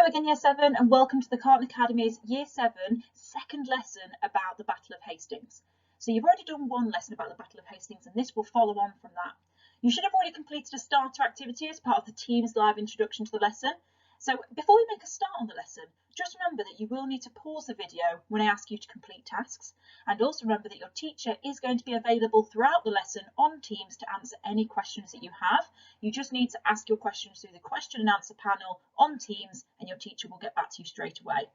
Hello again, Year 7, and welcome to the Carlton Academy's Year 7 second lesson about the Battle of Hastings. So you've already done one lesson about the Battle of Hastings, and this will follow on from that. You should have already completed a starter activity as part of the team's live introduction to the lesson. So before we make a start on the lesson, just remember that you will need to pause the video when I ask you to complete tasks, and also remember that your teacher is going to be available throughout the lesson on Teams to answer any questions that you have. You just need to ask your questions through the question and answer panel on Teams, and your teacher will get back to you straight away.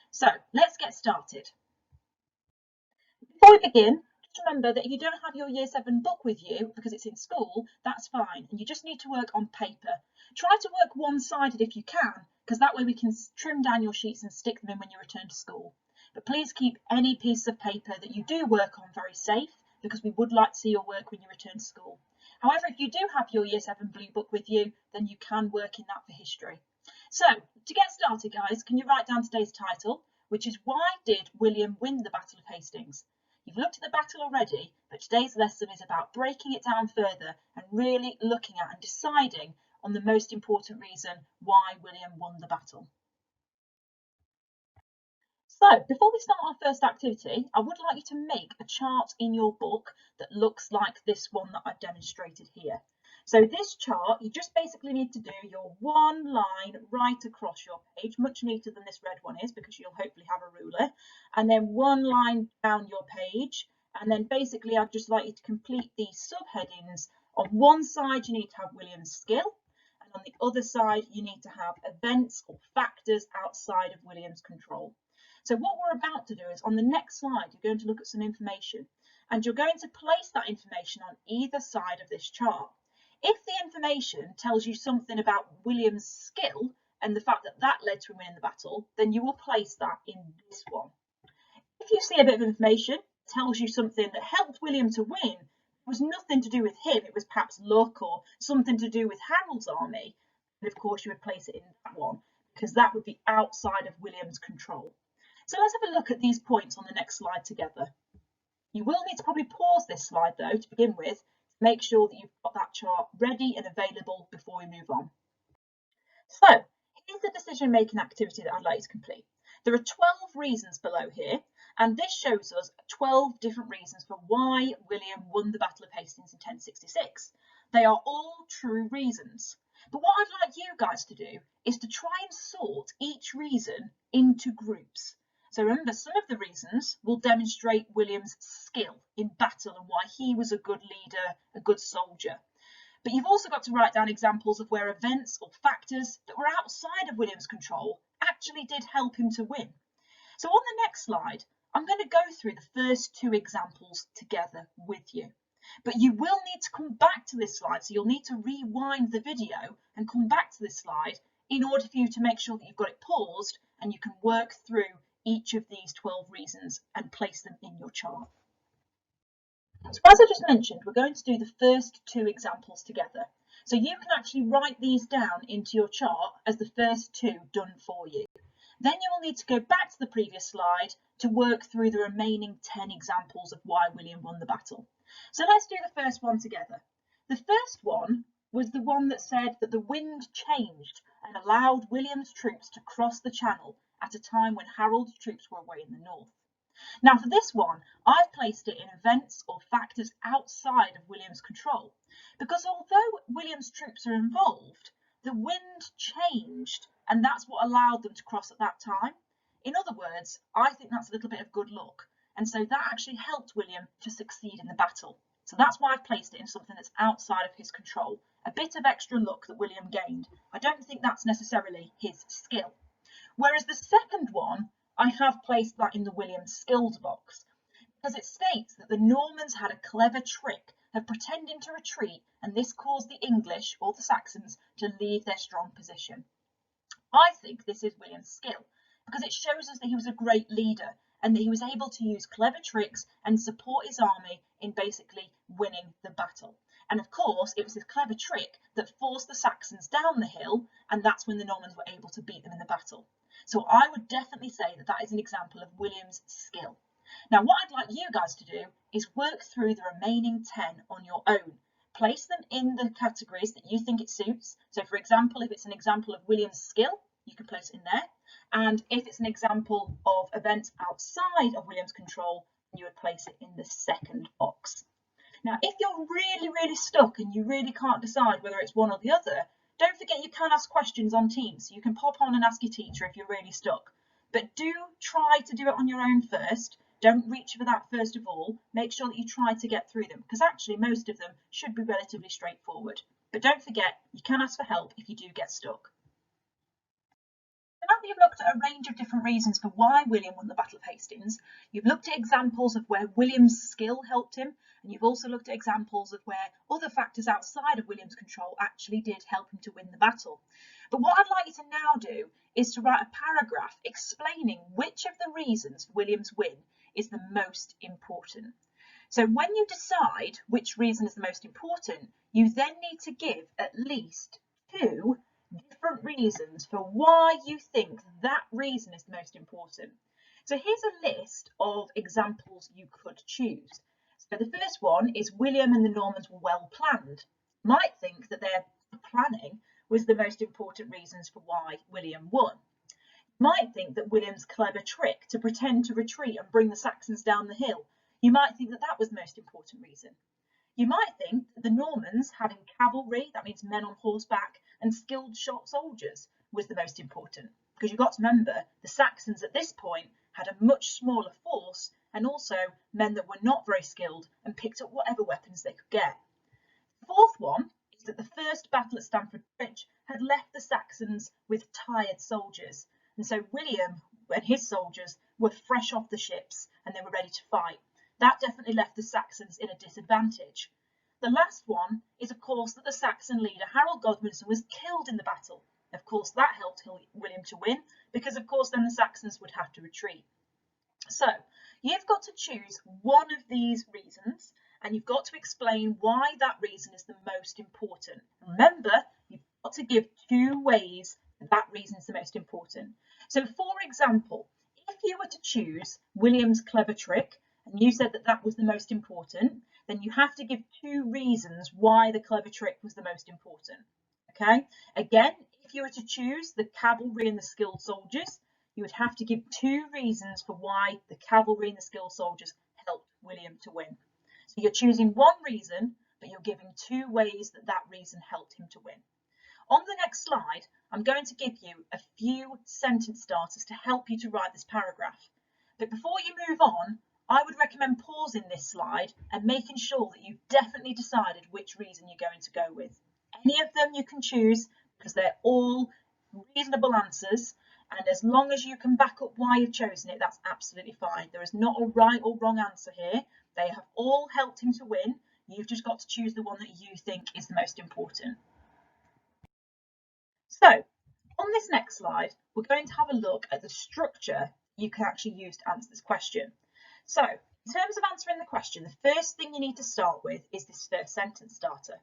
So let's get started. Before we begin, just remember that if you don't have your Year 7 book with you because it's in school, that's fine, and you just need to work on paper. Try to work one-sided if you can, because that way we can trim down your sheets and stick them in when you return to school. But please keep any piece of paper that you do work on very safe, because we would like to see your work when you return to school. However, if you do have your Year 7 blue book with you, then you can work in that for history. So, to get started, guys, can you write down today's title, which is Why Did William Win the Battle of Hastings? You've looked at the battle already, but today's lesson is about breaking it down further and really looking at and deciding on the most important reason why William won the battle. So, before we start our first activity, I would like you to make a chart in your book that looks like this one that I've demonstrated here. So this chart, you just basically need to do your one line right across your page, much neater than this red one is because you'll hopefully have a ruler, and then one line down your page, and then basically I'd just like you to complete these subheadings. On one side you need to have William's skill, and on the other side you need to have events or factors outside of William's control. So what we're about to do is on the next slide you're going to look at some information, and you're going to place that information on either side of this chart. If the information tells you something about William's skill and the fact that that led to him winning the battle, then you will place that in this one. If you see a bit of information that tells you something that helped William to win, it was nothing to do with him, it was perhaps luck or something to do with Harold's army, then of course you would place it in that one, because that would be outside of William's control. So let's have a look at these points on the next slide together. You will need to probably pause this slide though to begin with, make sure that you've got that chart ready and available before we move on. So here's the decision-making activity that I'd like you to complete. There are 12 reasons below here, and this shows us 12 different reasons for why William won the Battle of Hastings in 1066. They are all true reasons. But what I'd like you guys to do is to try and sort each reason into groups. So remember, some of the reasons will demonstrate William's skill in battle and why he was a good leader, a good soldier. But you've also got to write down examples of where events or factors that were outside of William's control actually did help him to win. So on the next slide, I'm going to go through the first two examples together with you. But you will need to come back to this slide, so you'll need to rewind the video and come back to this slide in order for you to make sure that you've got it paused and you can work through each of these 12 reasons and place them in your chart. So as I just mentioned, we're going to do the first two examples together. So you can actually write these down into your chart as the first two done for you. Then you will need to go back to the previous slide to work through the remaining 10 examples of why William won the battle. So let's do the first one together. The first one was the one that said that the wind changed and allowed William's troops to cross the Channel at a time when Harold's troops were away in the north. Now for this one, I've placed it in events or factors outside of William's control, because although William's troops are involved, the wind changed and that's what allowed them to cross at that time. In other words, I think that's a little bit of good luck, and so that actually helped William to succeed in the battle. So that's why I've placed it in something that's outside of his control. A bit of extra luck that William gained. I don't think that's necessarily his skill. Whereas the second one, I have placed that in the William skilled box, because it states that the Normans had a clever trick of pretending to retreat, and this caused the English, or the Saxons, to leave their strong position. I think this is William's skill, because it shows us that he was a great leader, and that he was able to use clever tricks and support his army in basically winning the battle. And of course, it was this clever trick that forced the Saxons down the hill, and that's when the Normans were able to beat them in the battle. So I would definitely say that that is an example of William's skill. Now what I'd like you guys to do is work through the remaining 10 on your own. Place them in the categories that you think it suits. So for example, if it's an example of William's skill, you can place it in there. And if it's an example of events outside of William's control, you would place it in the second box. Now, if you're really stuck and you really can't decide whether it's one or the other, don't forget you can ask questions on Teams. So you can pop on and ask your teacher if you're really stuck. But do try to do it on your own first. Don't reach for that first of all. Make sure that you try to get through them, because actually most of them should be relatively straightforward. But don't forget, you can ask for help if you do get stuck. Now that you've looked at a range of different reasons for why William won the Battle of Hastings, you've looked at examples of where William's skill helped him, and you've also looked at examples of where other factors outside of William's control actually did help him to win the battle. But what I'd like you to now do is to write a paragraph explaining which of the reasons for William's win is the most important. So when you decide which reason is the most important, you then need to give at least 2 different reasons for why you think that reason is the most important. So here's a list of examples you could choose. So the first one is William and the Normans were well planned. You might think that their planning was the most important reasons for why William won. You might think that William's clever trick to pretend to retreat and bring the Saxons down the hill, you might think that that was the most important reason. You might think that the Normans having cavalry, that means men on horseback, and skilled shot soldiers was the most important, because you've got to remember the Saxons at this point had a much smaller force and also men that were not very skilled and picked up whatever weapons they could get. The fourth one is that the first battle at Stamford Bridge had left the Saxons with tired soldiers, and so William and his soldiers were fresh off the ships and they were ready to fight. That definitely left the Saxons in a disadvantage. The last one is, of course, that the Saxon leader Harold Godwinson was killed in the battle. Of course, that helped William to win, because of course then the Saxons would have to retreat. So you've got to choose one of these reasons, and you've got to explain why that reason is the most important. Remember, you've got to give 2 ways that reason is the most important. So for example, if you were to choose William's clever trick, and you said that that was the most important, then you have to give 2 reasons why the clever trick was the most important. Okay, again, if you were to choose the cavalry and the skilled soldiers, you would have to give 2 reasons for why the cavalry and the skilled soldiers helped William to win. So you're choosing 1 reason, but you're giving 2 ways that that reason helped him to win. On the next slide, I'm going to give you a few sentence starters to help you to write this paragraph. But before you move on, I would recommend pausing this slide and making sure that you've definitely decided which reason you're going to go with. Any of them you can choose, because they're all reasonable answers, and as long as you can back up why you've chosen it, that's absolutely fine. There is not a right or wrong answer here. They have all helped him to win. You've just got to choose the one that you think is the most important. So on this next slide, we're going to have a look at the structure you can actually use to answer this question. So in terms of answering the question, the first thing you need to start with is this first sentence starter.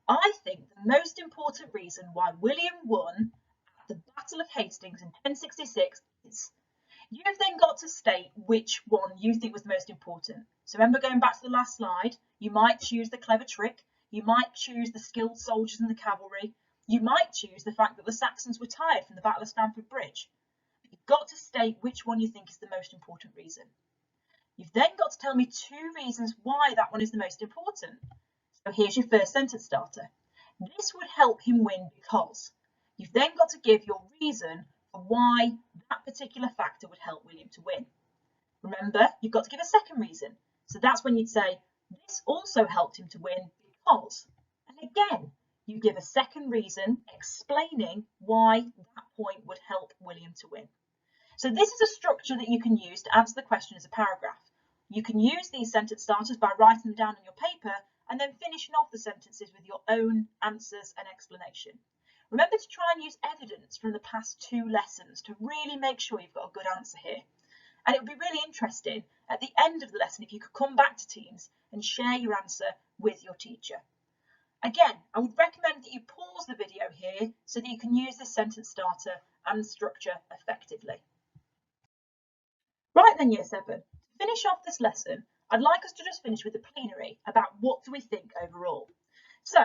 I think the most important reason why William won at the Battle of Hastings in 1066 is. You've then got to state which one you think was the most important. So remember, going back to the last slide, you might choose the clever trick, you might choose the skilled soldiers and the cavalry, you might choose the fact that the Saxons were tired from the Battle of Stamford Bridge. But you've got to state which one you think is the most important reason. You've then got to tell me 2 reasons why that one is the most important. So here's your first sentence starter. This would help him win because. You've then got to give your reason for why that particular factor would help William to win. Remember, you've got to give a second reason. So that's when you'd say, this also helped him to win because. And again, you give a second reason explaining why that point would help William to win. So this is a structure that you can use to answer the question as a paragraph. You can use these sentence starters by writing them down on your paper and then finishing off the sentences with your own answers and explanation. Remember to try and use evidence from the past 2 lessons to really make sure you've got a good answer here. And it would be really interesting at the end of the lesson if you could come back to Teams and share your answer with your teacher. Again, I would recommend that you pause the video here so that you can use this sentence starter and structure effectively. Right then, Year 7, to finish off this lesson, I'd like us to just finish with a plenary about what do we think overall. So,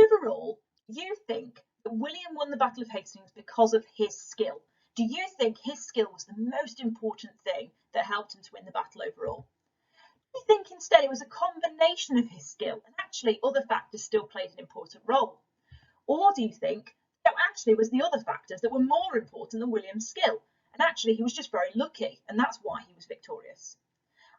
overall, you think that William won the Battle of Hastings because of his skill? Do you think his skill was the most important thing that helped him to win the battle overall? Do you think instead it was a combination of his skill and actually other factors still played an important role? Or do you think that actually it was the other factors that were more important than William's skill, and actually he was just very lucky and that's why he was victorious?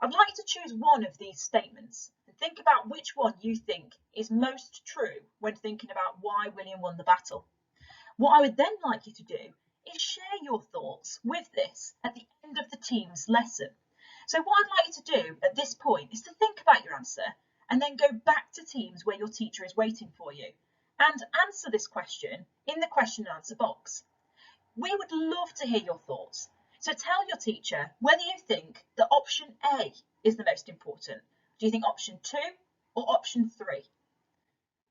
I'd like you to choose one of these statements and think about which one you think is most true when thinking about why William won the battle. What I would then like you to do is share your thoughts with this at the end of the team's lesson. So what I'd like you to do at this point is to think about your answer and then go back to teams where your teacher is waiting for you and answer this question in the question and answer box. We would love to hear your thoughts. So tell your teacher whether you think that option A is the most important. Do you think option 2 or option 3?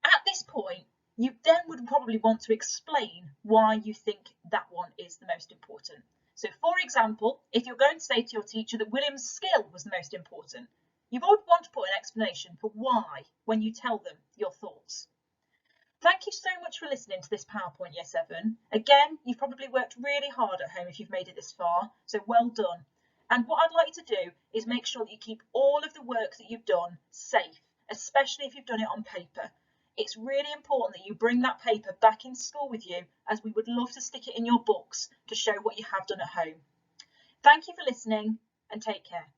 At this point, you then would probably want to explain why you think that one is the most important. So for example, if you're going to say to your teacher that William's skill was the most important, you would want to put an explanation for why when you tell them your thoughts. Thank you so much for listening to this PowerPoint Year 7. Again, you've probably worked really hard at home if you've made it this far, so well done. And what I'd like you to do is make sure that you keep all of the work that you've done safe, especially if you've done it on paper. It's really important that you bring that paper back in school with you, as we would love to stick it in your books to show what you have done at home. Thank you for listening and take care.